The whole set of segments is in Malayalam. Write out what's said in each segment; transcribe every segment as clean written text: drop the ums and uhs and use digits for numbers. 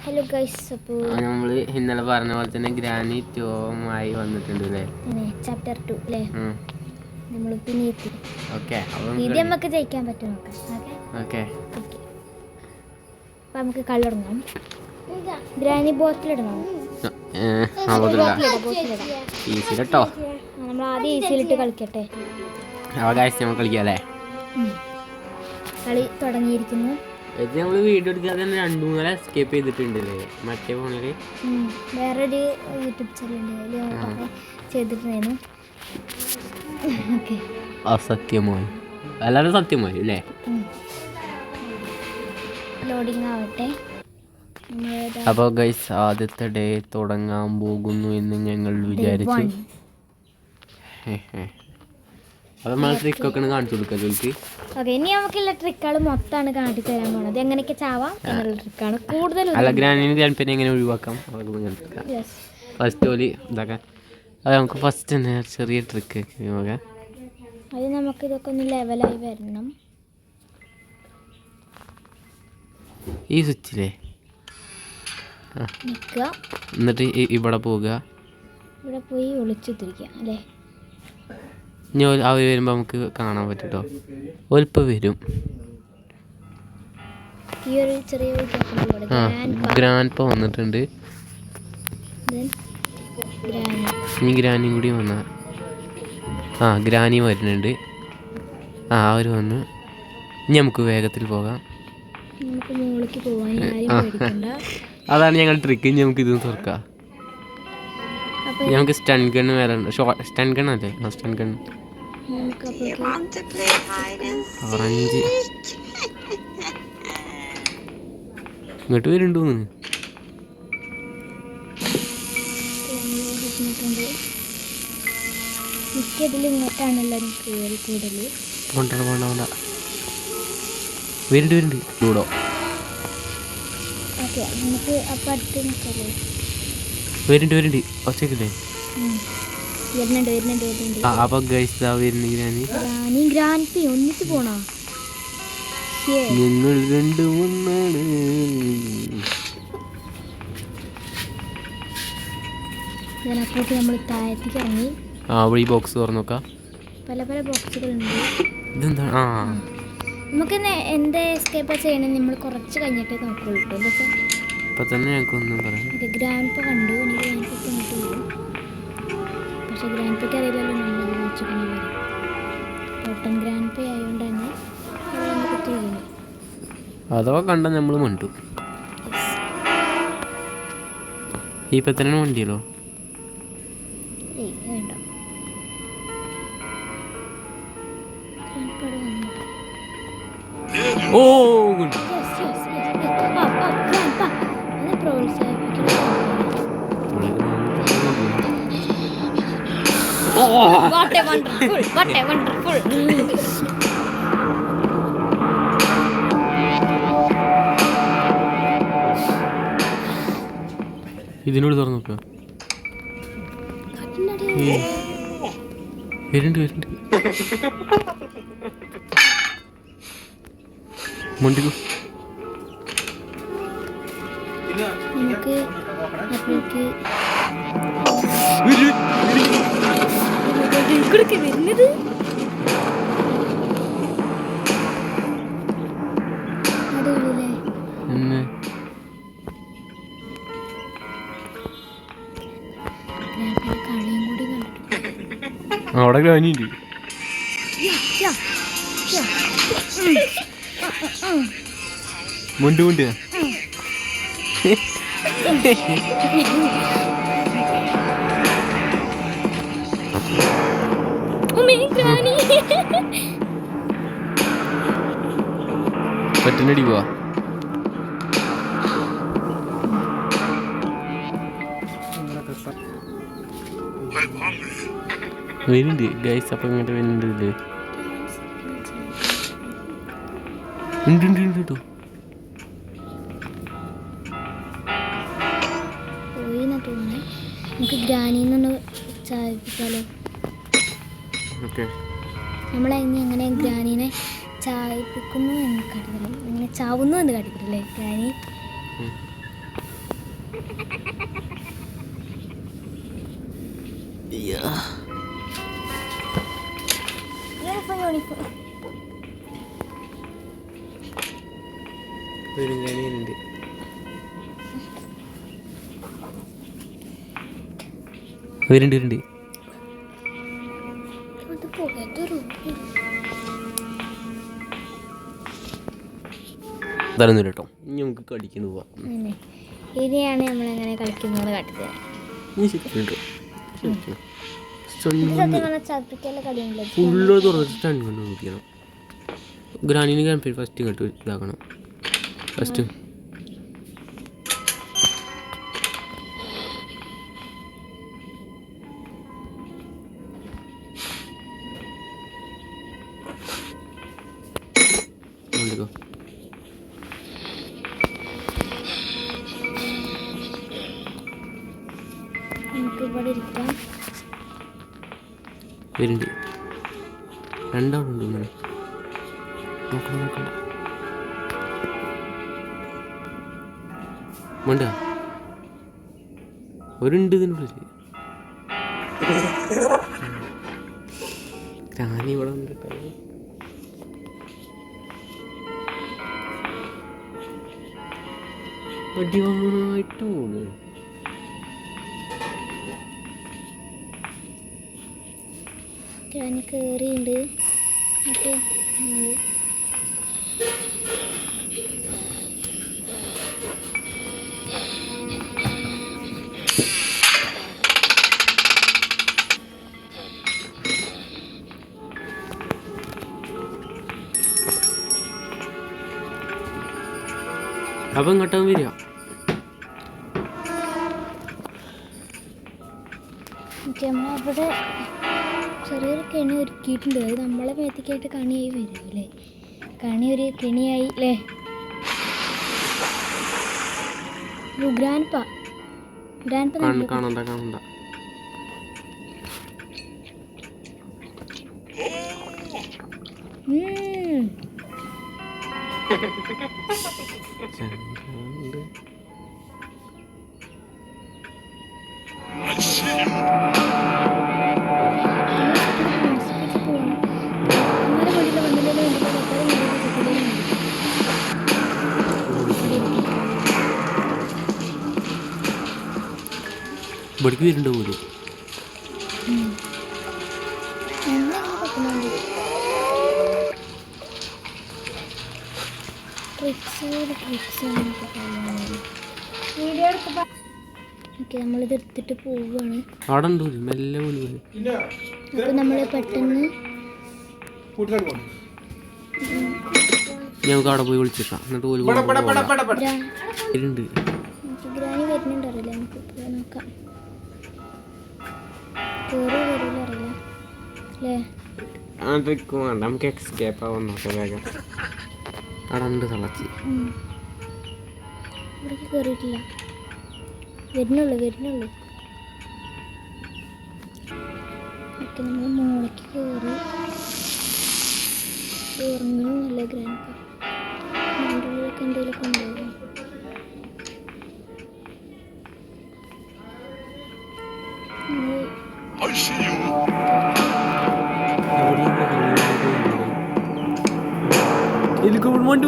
ഹലോ ഗൈസ്, അപ്പോൾ നമ്മൾ ഇന്നലെ പറഞ്ഞ പോലെ തന്നെ ഗ്രാനി ടോമായി വന്നിട്ടുണ്ട് അല്ലേ? ചാപ്റ്റർ 2 അല്ലേ? നമ്മൾ പിന്നെ എത്തി. ഓക്കെ, ഇത് നമുക്ക് ജയിക്കാൻ പറ്റും നോക്കാം. ഓക്കെ, അപ്പം നമുക്ക് കളറിടാം. ഗ്രാനി ബോട്ടിലിടണം. ഈസിലിട്ടോ. നമ്മൾ ആദ്യം ഈസിയിലിട്ട് കളിക്കട്ടെ. നമ്മൾ കളിക്കാം അല്ലേ? കളി തുടങ്ങിയിരിക്കുന്നു. ഇത് നമ്മൾ വീഡിയോ എടുക്കാതെ തന്നെ 2-3 എസ്കേപ്പ് ചെയ്തിട്ടുണ്ടല്ലേ മറ്റേ ഫോണില്? വേറൊരു യൂട്യൂബ് ചാനൽ ചെയ്തിട്ടുണ്ടായിരുന്നു. അസത്യമായി എല്ലാവരും സത്യമായി അല്ലേ? ലോഡിങ് ആവട്ടെ. അപ്പോൾ ഗൈസ്, ആദ്യത്തെ ഡേ തുടങ്ങാൻ പോകുന്നു എന്ന് ഞങ്ങൾ വിചാരിച്ചു. അപ്പോൾ നമ്മൾ ട്രിക്കൊക്കെ കാണിച്ചു കൊടുക്കുക. ഓക്കെ, ഇനി നമുക്കുള്ള ട്രിക്കുകൾ മൊത്തമാണ് കാണിച്ചു തരാൻ പോണത്. എങ്ങനെയൊക്കെ ചാവാം എന്നുള്ള ട്രിക്കാണ് കൂടുതലും. അല്ല, ഗ്രാനിന് താല്പര്യം എങ്ങനെ ഒഴിവാക്കാം ഫസ്റ്റ് ഓലി ഇതാക്കാൻ. അത് നമുക്ക് ഫസ്റ്റ് തന്നെ ചെറിയ ട്രിക്ക് നോക്കാം. അത് നമുക്ക് ഇതൊക്കെ ഒന്ന് ലെവലായി വരണം. ഈ സ്വിച്ചിലേ നിൽക്കുക, എന്നിട്ട് ഇവിടെ പോവുക. ഇവിടെ പോയി ഒളിച്ചിട്ടിരിക്കുക അല്ലേ? ഇനി അവർ വരുമ്പോൾ നമുക്ക് കാണാൻ പറ്റും കേട്ടോ. ഒലിപ്പം വരും. ഈ ഒരു ചെറിയ ഗ്രാൻഡ് പ വന്നിട്ടുണ്ട്. ഇനി ഗ്രാനിയും കൂടി വന്ന ഗ്രാനി വരുന്നുണ്ട്. അവർ വന്ന് ഇനി നമുക്ക് വേഗത്തിൽ പോകാം. അതാണ് ഞങ്ങൾ ട്രിക്ക്. ഇനി നമുക്ക് ഇതൊന്ന് തുറക്കാം. നമുക്ക് സ്റ്റൺ ഗണ്ണ് വേറെ സ്റ്റൺ ഗണ്ണല്ലേ? സ്റ്റൺ ഗണ്ണ് ഓറഞ്ച് ഇങ്ങോട്ട് വരുന്നുണ്ടോ? വരുന്നുണ്ട് ലൂഡോ. വരുന്നുണ്ട് ഒച്ചക്കില്ലേ? അപ്പൊ ഗൈസ് ഒന്നിച്ച് പോണോ? ഞങ്ങൾ രണ്ടു ഒന്നാണ്. നമ്മൾ താഴത്തേക്ക് ഇറങ്ങി. ഈ ബോക്സ് തുറന്നു നോക്കാം. പല പല ബോക്സുകളുണ്ട്. ഇതെന്താ? നമുക്ക് എന്താ എസ്കേപ്പ് ചെയ്യണമെന്ന് നമ്മൾ കുറച്ച് കഴിഞ്ഞിട്ടേ നോക്കുള്ളൂ. ഇപ്പൊ തന്നെ ഞങ്ങൾക്കൊന്നും പറയാം. ഗ്രാൻഡ് പ കണ്ടു. പക്ഷെ ഗ്രാൻഡ് പയ്ക്ക് അറിയില്ലല്ലോ നമ്മൾ ഉപയോഗിച്ചിട്ടുണ്ട്. ഓട്ടം ഗ്രാൻഡ് പേ ആയതുകൊണ്ട് തന്നെ അഥവാ കണ്ട നമ്മൾ മണ്ടു. ഈ പത്തന വണ്ടിയല്ലോ. വേണ്ട, ഓ What a wonderful, what a wonderful. ഇതിനോട് തുറന്നു നോക്കുക. വരുന്നുണ്ട് മുണ്ടിക്കോ. നമുക്ക് വരുന്നത് കളിയും കൂടി കണ്ടിട്ടു. അവിടെ ഗ്രാനിയുണ്ട്. മുണ്ട് മുണ്ട് പറ്റിനടി പോവാ. വരുന്നുണ്ട് ഗൈസ്. അപ്പം ഇങ്ങോട്ട് വരുന്നുണ്ട്. ഉണ്ട് കേട്ടോ. പോയിന്നാ തോന്നുന്നേ. നമുക്ക് ഗ്രാനിന്നൊന്ന് ചായപ്പിച്ചാലോ? നമ്മളതിന് എങ്ങനെ ഗ്രാനീനെ ചായപ്പിക്കുന്നു എന്ന് കാട്ടിത്തരും, അങ്ങനെ ചാവുന്നു എന്ന് കാട്ടിത്തരല്ലേ ഗ്രാനി? പെരുങ്കാണിയുണ്ട്. വരുന്നുണ്ട്. തരുന്നില്ല കേട്ടോ. ഇനി നമുക്ക് കളിക്കുന്നു പോവാം. ഇനിയാണ് നമ്മളെങ്ങനെ കളിക്കുന്നത് കാട്ടുക. ഫുള്ള് തുറന്നിട്ട് കൊണ്ട് നോക്കണം. ഗ്രാനീന് ക്യാമ്പ് ഫസ്റ്റ് ഇങ്ങോട്ട് ഇതാക്കണം. ഫസ്റ്റ് നമുക്ക് ഇവിടെ ഇരിക്കാം. വരുന്നുണ്ട്. രണ്ടാളുണ്ട് ഇങ്ങനെ. നോക്കണ്ട വേണ്ട. ഒരുണ്ട് ഇതിനുള്ളിൽ. ഞാനിവിടെ വന്നിട്ട് അടിവാങ്ങായിട്ട് പോകുന്നു. ഞാൻ കയറിയുണ്ട്. അപ്പോൾ നമ്മൾ അപ്പം ഇങ്ങോട്ടും വരിക. നമ്മളവിടെ ചെറിയൊരു കെണി ഒരുക്കിയിട്ടുണ്ട്. അത് നമ്മളെ മേത്തേക്കായിട്ട് കണിയായി വരും അല്ലേ? കണി ഒരു കെണിയായി അല്ലേ? ഗ്രാൻപ കാണണ്ട. ഇവിടേക്ക് വരുന്നുണ്ട് പോലും. നമ്മളിത് എടുത്തിട്ട് പോവുകയാണ്. അവിടെ ഉണ്ട് മെല്ലെ പോലെ. അപ്പൊ നമ്മള് പെട്ടെന്ന് ഞങ്ങൾക്ക് അവിടെ പോയി വിളിച്ചിട്ടാ. എന്നിട്ട് പോലും ഗ്രാനി വരുന്നുണ്ടറിയില്ല. നമുക്ക് നോക്കാം. കയറി വരില്ല അറിയില്ല അല്ലേ? നമുക്ക് എക്സ്കേപ്പ് ആവുന്നോട്ടെ വേഗം. അവിടെ ഉണ്ട് തളച്ച്. ഇവിടേക്ക് കയറിയിട്ടില്ല. വരുന്നുള്ളൂ. ഓക്കെ, നമ്മൾ മോളിലേക്ക് കയറി ഇറങ്ങണമെന്നല്ലേ ഗ്രാൻഡ്. അതിൻ്റെ ഉള്ളിലൊക്കെ എന്തെങ്കിലും കൊണ്ടുപോകും. വണ്ടി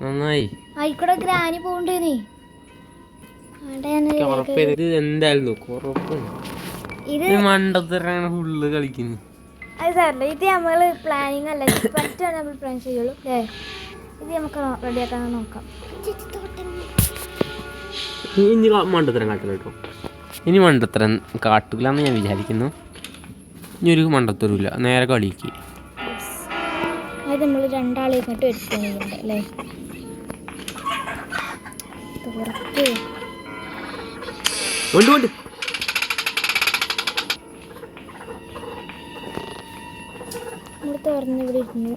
നന്നായി. ആയിക്കോട്ടെ, ഗ്രാനി പോണ്ടേ നീ. എന്തായിരുന്നു ഇത് മണ്ടത്തരാണ് ഫുള്ള് കളിക്കുന്നു. അത് സാറില്ല, ഇത് നമ്മള് പ്ലാനിങ് അല്ല, പറ്റാണ് നമ്മൾ പ്ലാൻ ചെയ്യുള്ളൂ അല്ലേ? ഇത് നമുക്ക് റെഡിയാക്കാൻ നോക്കാം. ഇനി മണ്ടത്തരം കാട്ടില്ല കേട്ടോ. ഇനി മണ്ടത്തരം കാട്ടില്ല എന്ന് ഞാൻ വിചാരിക്കുന്നു. ഇനി ഒരു മണ്ടത്തരമില്ല, നേരെ കളിക്ക്. അത് നമ്മൾ രണ്ടാളെ ഇങ്ങോട്ട് എടുക്കുന്നുണ്ട് അല്ലേ? തുറക്ക് ഉണ്ട് നമ്മൾ തുറന്ന് ഇവിടെ ഇരുന്നു.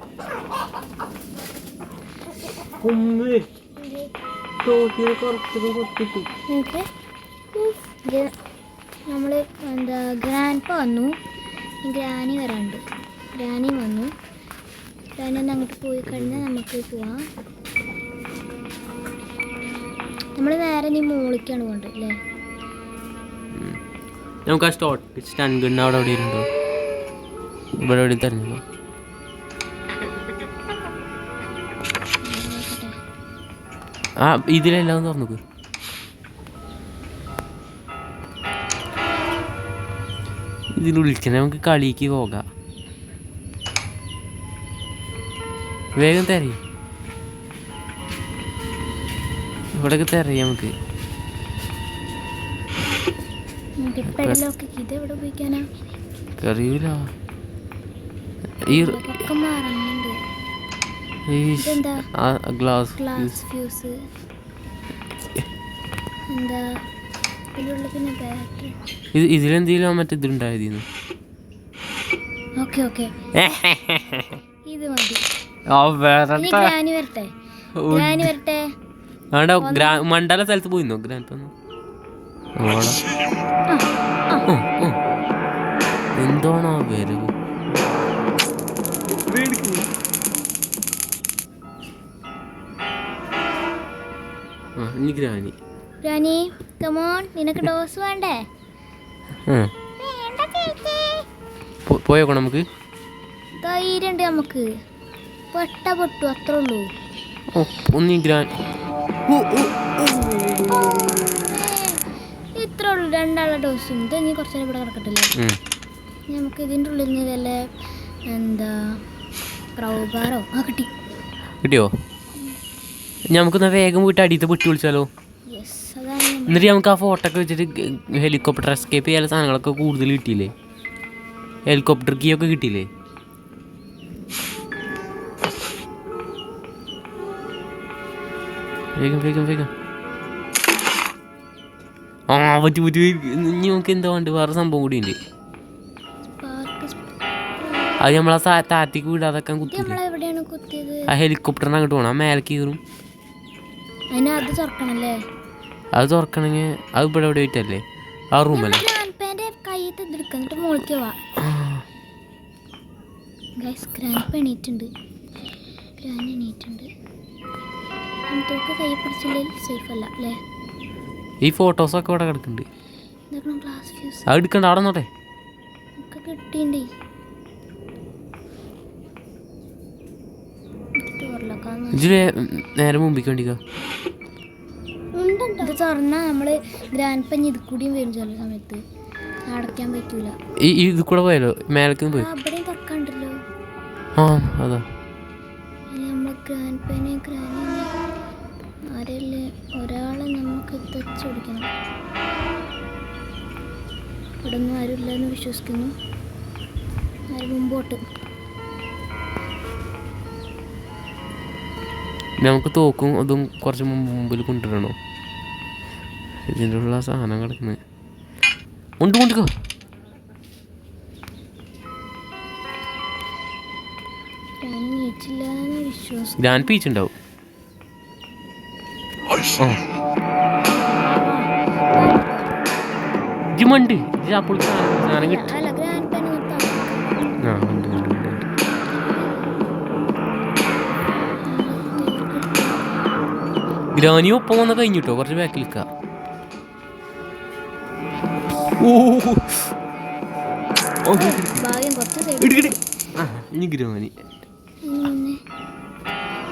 നമ്മള് ഗ്രാൻഡ് വന്നു. ഗ്രാനി വരാണ്ട്. ഗ്രാനി വന്നു. ഗ്രാനി ഒന്ന് അങ്ങോട്ട് പോയി കഴിഞ്ഞാൽ നമുക്ക് പോവാം. നമ്മൾ നേരെ നീ മോളിക്കാണ് പോകേണ്ടത് അല്ലേ? നമുക്ക് ആ സ്റ്റൺ ഗണ്ണ് അവിടെ എവിടെ ഉണ്ടോ? ഇവിടെ എവിടെ തരുന്നോ? ആ ഇതിലെല്ലാം ഒന്ന് തുറന്നു. ഇതിനുള്ളിൽ നമുക്ക് കളിക്ക് പോകാം. വേഗം തരയും ഇവിടെയൊക്കെ തരയും നമുക്ക്. അറിയൂല ഗ്ലാസ് ഫ്യൂസ് എന്താ ഇതിലെന്തെങ്കിലും മറ്റേ ഇതുണ്ടായതിന്ന്. ഓക്കെ ഓക്കെ ഇത് മതി. മണ്ഡല സ്ഥലത്ത് പോയിന്നോ ഗ്രാൻഡ്? എന്താണോ വരവ്? ഇനി ഗ്രാനി ഗ്രാനി കമോൺ, നിനക്ക് ഡോസ് വേണ്ടേ? പോയോക്കോ നമുക്ക്. ധൈര്യണ്ട് നമുക്ക്. പൊട്ടു അത്രേ ഉള്ളൂ. ഒന്നീ ഗ്രാൻ ഇത്രേ ഉള്ളൂ. 2 ഡോസും ഇത് ഇനി കുറച്ചു നേരം ഇവിടെ കിടക്കട്ടില്ലേ? നമുക്ക് ഇതിൻ്റെ ഉള്ളിൽ നിന്ന് വല്ല എന്താ ക്രൗബാറോ കിട്ടിയോ? നമുക്കൊന്ന് വേഗം പോയിട്ട് അടിയത്തെ പൊട്ടി വിളിച്ചാലോ? എന്നിട്ട് നമുക്ക് ആ ഫോട്ടോ ഒക്കെ വെച്ചിട്ട് ഹെലികോപ്റ്റർ എസ്കേപ്പ് ചെയ്യാനുള്ള സാധനങ്ങളൊക്കെ കൂടുതൽ കിട്ടിയില്ലേ? ഹെലികോപ്റ്റർ കീ ഒക്കെ കിട്ടിയില്ലേ? വേഗം വേഗം വേഗം. പറ്റി ഇനി നമുക്ക് എന്താ വേണ്ട? വേറെ സംഭവം കൂടി ഉണ്ട്. അത് നമ്മളെ താറ്റിക്ക് വിടാതൊക്കെ കുത്തില്ലേ? ആ ഹെലികോപ്റ്ററിന് അങ്ങോട്ട് പോകണം. ആ മേലേക്ക് കയറും. അത് തുറക്കണമെങ്കിൽ അത് ഇവിടെ എവിടെ ആയിട്ടല്ലേ? ആ റൂമല്ലേ? ഈ ഫോട്ടോസൊക്കെ ഇവിടെ കിടക്കുന്നുണ്ട്. അത് എടുക്കണ്ട, അവിടെ നോട്ടെ. ഇതില് നേരെ മുമ്പിൽ കണ്ടിക്കോ. ഇത് തുറന്നാ നമ്മള് ഗ്രാൻഡ് പഞ്ഞ് ഇത് കൂടിയും വരും ചില സമയത്ത്. അടയ്ക്കാൻ പറ്റൂല. ഇത് കൂടെ പോയാലോ? മേലേക്ക് പോയി അവിടെയും തുറക്കാണ്ടല്ലോ. അതാ നമ്മൾ ഗ്രാൻഡ് പനെ ആരല്ലേ ഒരാളെ നമുക്ക് തച്ച് പിടിക്കണം. ഇവിടെ ഒന്നും ആരുമില്ലെന്ന് വിശ്വസിക്കുന്നു. ആരും മുമ്പോട്ട്. നമുക്ക് തോക്കും അതും കുറച്ച് മുമ്പിൽ കൊണ്ടുവരണോ? ഇതിൻ്റെ ഉള്ള സാധനം കിടക്കുന്നത് കൊണ്ടിക്കോ. ഞാൻ പീച്ചുണ്ടാവും. ജിമണ്ട് അപ്പോൾ സാധനം കിട്ടും. ഗ്രാനി ഒപ്പം വന്ന കഴിഞ്ഞിട്ടോ. കുറച്ച് ബാക്കിൽ നിൽക്കാം. ഇനി ഗ്രാനി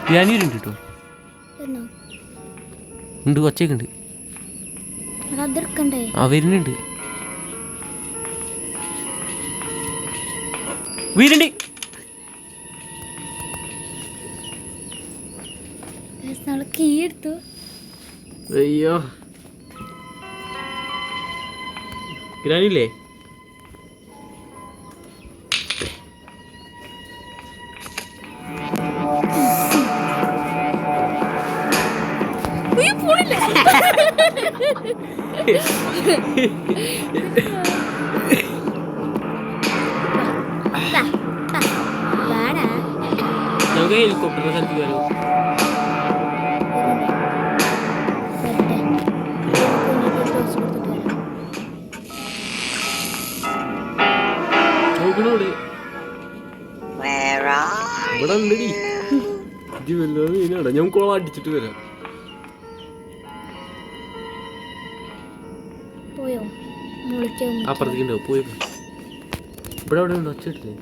ഗ്രാനി വരുന്നുണ്ട് കേട്ടോ. ഉണ്ട്, ഒച്ചയൊക്കെ ഉണ്ട്. വരുന്നുണ്ട്. വീരുണ്ട്. അയ്യോ ഗ്രാനില്ലേ? നമുക്ക് ഹെലികോപ്റ്ററിന്റെ സ്ഥലത്ത് കയറും. നോക്കണോടെ ഇവിടെ ഉണ്ടടി ഇത് വല്ലാതെ മീനാടാ. ഞാൻ കുളം അടിച്ചിട്ട് വരാം. പോയോ മുളിക്കോ അപ്പുറത്തേക്ക് ഉണ്ടോ? പോയി ഇവിടെ അവിടെ ഉണ്ടോ? ഒച്ചിട്ടില്ലേ?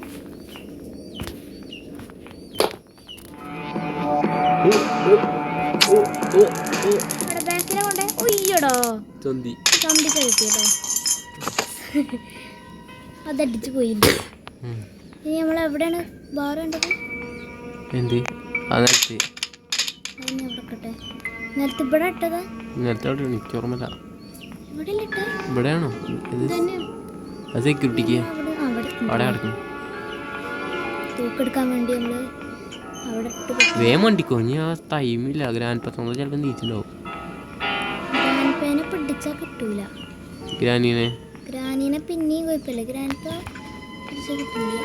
ബാക്കിലെ കൊണ്ടേ ഒയ്യടോ ചന്തി ചന്തിക്ക് കിട്ടിയല്ലോ. അതടിച്ചു പോയില്ല. ഇനി നമ്മളെവിടെയാണ് ബാർ കണ്ടത്? എന്ത് അതെടുത്ത് അവിടെ ഇട്ടട്ടെ. നേരത്തെ ഇവിടെ ഇട്ടതാ? നേരത്തെ അവിടെ എനിക്ക് ഓർമ്മയില്ല. ഇവിടെ ഇട്ടേ ഇവിടെയാണോ ഇത്? അത് സെക്യൂരിറ്റിക്ക് അവിടെ കിടക്കും. തൂക്കെടുക്കാൻ വേണ്ടി നമ്മള് അവിടെ ഇട്ട് വേഗം വണ്ടിക്കോ. ഇനി ആ ടൈമില്ല. ഗ്രാൻഡ് പത്തൊമ്പത് ചിലപ്പോൾ നീച്ചിട്ടുണ്ടാവും. ഗ്രാൻഡ്പേനെ പിടിച്ചാൽ കിട്ടൂല. ഗ്രാനീനെ പിന്നെയും കുഴപ്പമില്ല. ഗ്രാൻഡ്പ പിടിച്ചാൽ കിട്ടൂല.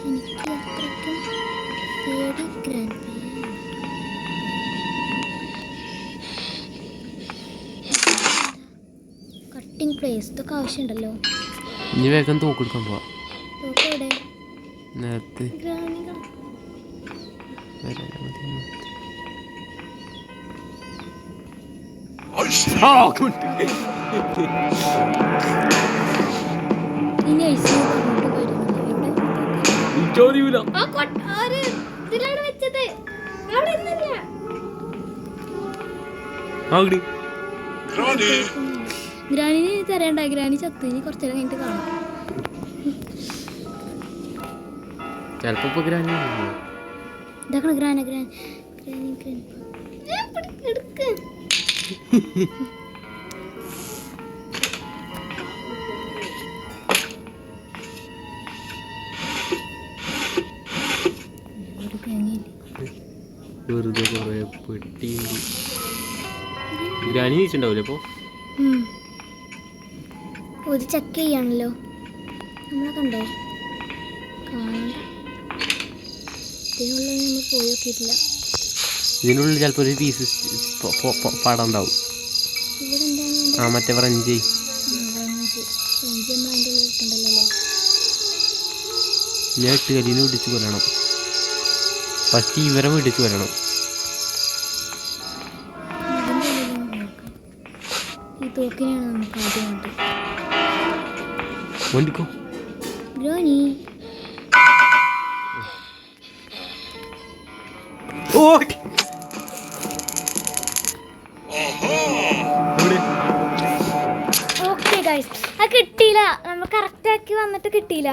എനിക്ക് അത്രയ്ക്കും പേടി ഗ്രാൻഡ്പേ. കട്ടിങ് പ്ലേസ് ഇതൊക്കെ ആവശ്യമുണ്ടല്ലോ. ഇനി വേഗം തോക്കെടുക്കാൻ പോവാ. തോക്ക് എവിടെ? നേരത്തെ ഗ്രാനികൾ ഇനി ഐസ് വെച്ചത് ഗ്രാനിന് തരേണ്ട. ഗ്രാനി ചത്തു. ഇനി കുറച്ചേരം കഴിഞ്ഞിട്ട് കാണാം. ചിലപ്പോ ഗ്രാനി ഇതാക്കണം. ഗ്രാനി എടുക്ക്. വെറുതെ കൊറേ പെട്ടി ഗ്രാനി നീച്ചുണ്ടാവൂലേ അപ്പൊ? ഒരു ചെക്ക് ചെയ്യാണല്ലോ. നമ്മളെ കണ്ടോ? കാണണ്ട. ഇതിനുള്ളിൽ നമ്മൾ പോയി നോക്കിയിട്ടില്ല. ഇതിനുള്ളിൽ ചിലപ്പോൾ ഒരു പീസ് പടം ഉണ്ടാവും. ഇവിടെ എന്താണ്? ആ മറ്റേ ഫ്രഞ്ച് നമ്മൾ അതിൻ്റെ ഉള്ളിൽ ഇട്ടുണ്ടല്ലോ. ഞാൻ എട്ടുകല്ലിനെ പിടിച്ച് കൊല്ലണം. ഫസ്റ്റ് ഇവരെ പിടിച്ച് കൊല്ലണം. ഈ തോക്കിനെയാണ് നമുക്ക് ആദ്യം വേണ്ടത്. വണ്ടിക്കോ ഗ്രാനി. ഓക്കെ ഗൈസ്, അത് കിട്ടിയില്ല. നമ്മൾ കറക്റ്റാക്കി വന്നിട്ട് കിട്ടിയില്ല.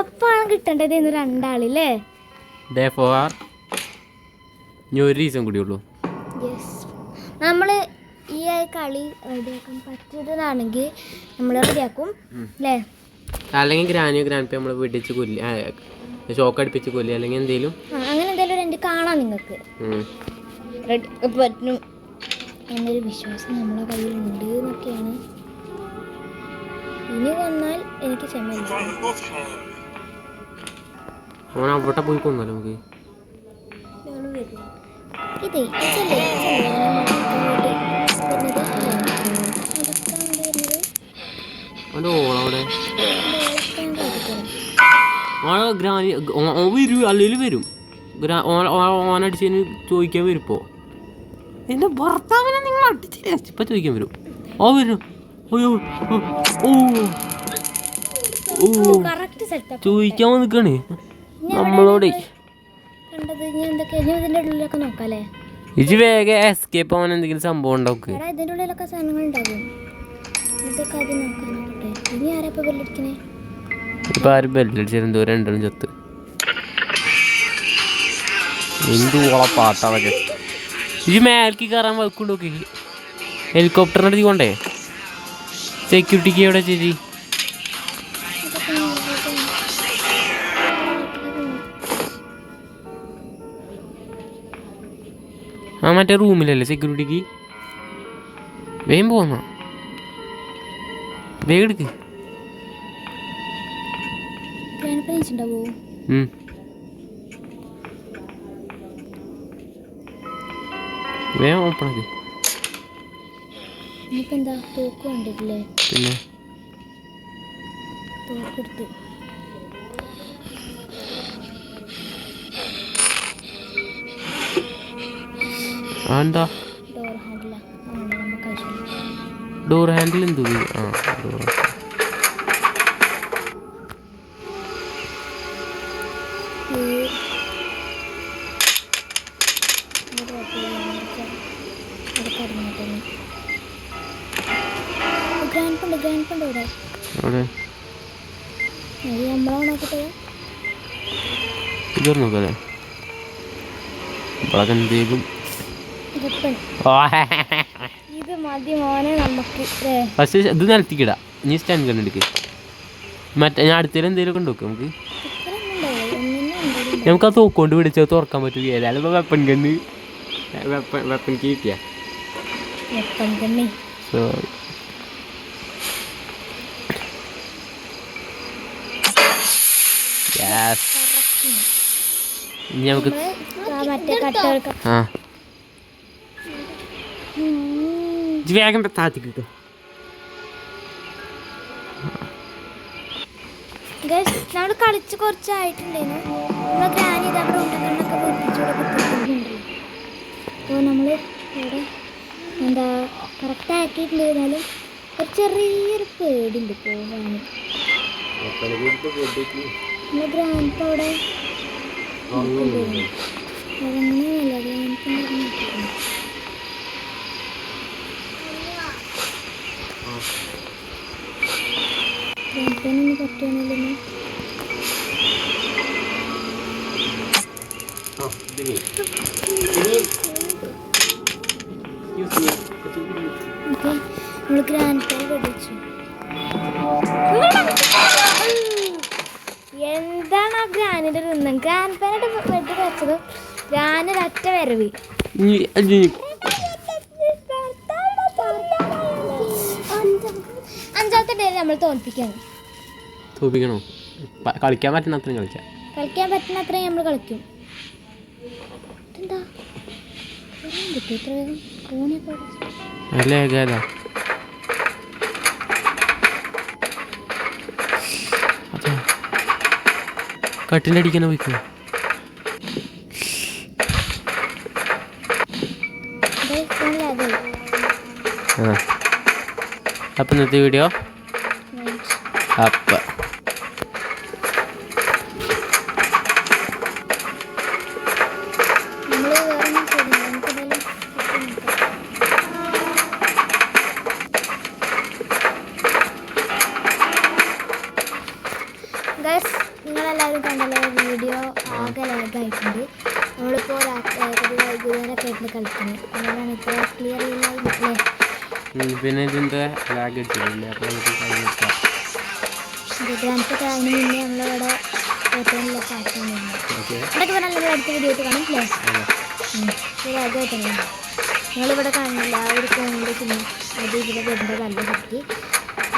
അപ്പാണ് കിട്ടേണ്ടത്. ഇന്ന് രണ്ടാളില്ലേ? ഇനി ഒരു റീസൺ കൂടി ഉള്ളൂ. യെസ്, നമ്മൾ ഈ കളി റെഡിയാക്കാൻ പറ്റിയതാണെങ്കിൽ നമ്മൾ റെഡിയാക്കും അല്ലേ? അല്ലെങ്കിൽ ഗ്രാനിയോ ഗ്രാൻഡ് നമ്മൾ പിടിച്ച് കൊല്ലി, ഷോക്ക് അടുപ്പിച്ച് കൊല്ലി, അല്ലെങ്കിൽ എന്തെങ്കിലും അങ്ങനെ എന്തെങ്കിലും രണ്ട് കാണാം നിങ്ങൾക്ക്. പറ്റും എന്നൊരു വിശ്വാസം നമ്മളെ കയ്യിലുണ്ട് എന്നൊക്കെയാണ്. ഇനി വന്നാൽ എനിക്ക് ക്ഷമയില്ല. ഓൻ അവിടെ പോയി കൊന്നല്ലോ നമുക്ക്. ഇതേ അവൻ്റെ ഓളവിടെ ഗ്രാനി വരൂ, അല്ലെങ്കിൽ വരും. ഓനടിച്ചതിന് ചോദിക്കാൻ വരും. ഇപ്പോൾ എൻ്റെ ഭർത്താവിനെ നിങ്ങൾ അടിച്ചില്ല ഇപ്പം ചോദിക്കാൻ വരും. ഓ വരും. ചോദിക്കാൻ വന്നിക്കാണ് നമ്മളോടെ. ഇജ് വേഗം എസ്കേപ്പ് ആവാൻ എന്തെങ്കിലും സംഭവം ഉണ്ടാവും. ഇതിൻ്റെ ഉള്ളിലൊക്കെ സാധനങ്ങൾ ഉണ്ടാകും. ഇതൊക്കെ ആദ്യം നോക്കാനോട്ടെ. ഇനി ആരാ ഇപ്പൊ ബെല്ലടിക്കണേ? ഇപ്പൊ ആരും ബെല്ലടിച്ചാലും എന്തോ രണ്ടെണ്ണം ചത്ത്. എന്തുവോളെ പാട്ടാളൊക്കെ. ഇജ് മേലേക്ക് കയറാൻ വയ്ക്കുണ്ടോക്കി. ഹെലികോപ്റ്ററിൻ്റെ അടുത്ത് കൊണ്ടേ സെക്യൂരിറ്റിക്ക് എവിടെ ചേച്ചി? ആ മറ്റേ റൂമിലല്ലേ സെക്യൂരിറ്റിക്ക്? വേഗം പോന്ന, വേഗം എടുക്ക്. വേഗം ഓപ്പൺ ആക്കി. പിന്നെ തോക്കെടുത്ത് എന്താ ഡോർ ഹാൻഡിലാ നമുക്ക് ആവശ്യമില്ല. ഡോർ ഹാൻഡിൽ എന്തോ ആ ഡോർ ഗ്രാൻഡ് ഫണ്ട് ഇവിടെ അവിടെ നമ്മളോണാക്കിട്ട് ഇത് നോക്കല്ലേ ഇപ്പോഴൊക്കെ എന്തേലും ഇത് മതി മോനെ നമുക്ക്. പക്ഷേ ഇത് നിലത്തിക്കിടാം. നീ സ്റ്റാൻഡ് കണ്ടെടുക്ക്. മറ്റേ ഞാൻ അടുത്തേലും എന്തെങ്കിലും കൊണ്ട് നോക്കാം നമുക്ക്. നമുക്ക് ആ തോക്കൊണ്ട് പിടിച്ചത് തുറക്കാൻ പറ്റുകയില്ല. അല്ലെങ്കിൽ വെപ്പൺ കണ്ണ് വെപ്പൺ കിട്ടിയ സോറി ഇനി നമുക്ക് ആ വേഗം താത്തി കിട്ടും. നമ്മൾ കളിച്ച് കുറച്ചായിട്ടുണ്ടായിരുന്നു. നമ്മളെ ഗ്രാനി ഇതവിടെ ഉണ്ടെന്നൊക്കെ പൊട്ടിച്ചുകൂടെ. അപ്പോൾ നമ്മൾ ഇവിടെ എന്താ കറക്റ്റ് ആക്കിയിട്ടുണ്ടായിരുന്നാലും ഒരു ചെറിയൊരു പേടിയുണ്ട് പോകാൻ. നമ്മളെ ഗ്രാൻഡ് അവിടെ അതങ്ങനെയല്ല ഗ്രാൻഡ് ഗ്രാൻഡിനൊന്നും പറ്റുകയാണല്ലോ. നമ്മൾ ഗ്രാൻഡ് പേര് പഠിച്ചു. എന്താണ് ആ ഗ്രാനിന്റെ തിന്നും? ഗ്രാൻഡ് പേരുടെ വെട്ടി വെച്ചത് ഗ്രാനൊരൊറ്റ വരവ്. അഞ്ചാമത്തെ ഡേ നമ്മൾ തോൽപ്പിക്കണം. തോൽപ്പിക്കണോ? കളിക്കാൻ പറ്റുന്ന അത്രയും കളിക്കാം. കളിക്കാൻ പറ്റുന്ന അത്രയും നമ്മൾ കളിക്കും. എന്താ ഇത്ര വേഗം അല്ലേ ഏതാ കട്ടിൻ്റെ അടിക്കാൻ പോയിക്കോ. അപ്പം ഇന്നത്തെ വീഡിയോ അപ്പം നിങ്ങളെല്ലാവരും കണ്ടല്ലോ വീഡിയോ ആകെ ലാഗായിട്ടുണ്ട്. നമ്മളിപ്പോൾ വൈകുന്നേരമൊക്കെ ആയിട്ട് കളിക്കുന്നത് അതുകൊണ്ടാണ് ഇപ്പോൾ ക്ലിയർ ചെയ്യില്ലേ. പിന്നെ ഇതിൻ്റെ ലാഗ് അടിച്ചിട്ടില്ലേ? അപ്പോൾ ഗ്രാൻഡൊക്കെ അതിന് മുന്നേ നമ്മളിവിടെ ഫോട്ടോയിലൊക്കെ ആക്കുന്നുണ്ട്. ഇതൊക്കെ പറഞ്ഞാൽ നിങ്ങൾ അടുത്ത വീഡിയോ ആയിട്ട് കാണും അല്ലേ? ലാഗായിട്ടാണ് നിങ്ങളിവിടെ കാണുന്നില്ല. ആ ഒരു ഫോണിൻ്റെ സിനിമ അത് ഇവിടെ വരുമ്പോൾ നല്ല ശക്തി.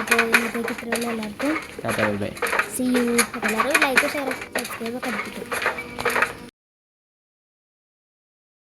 അപ്പോൾ ഇന്നത്തേക്ക് ഇത്രയുള്ള എല്ലാവർക്കും സി യു. എല്ലാവരും ലൈക്ക് ഷെയർ സബ്സ്ക്രൈബ് ഒക്കെ അടിപ്പിക്കും.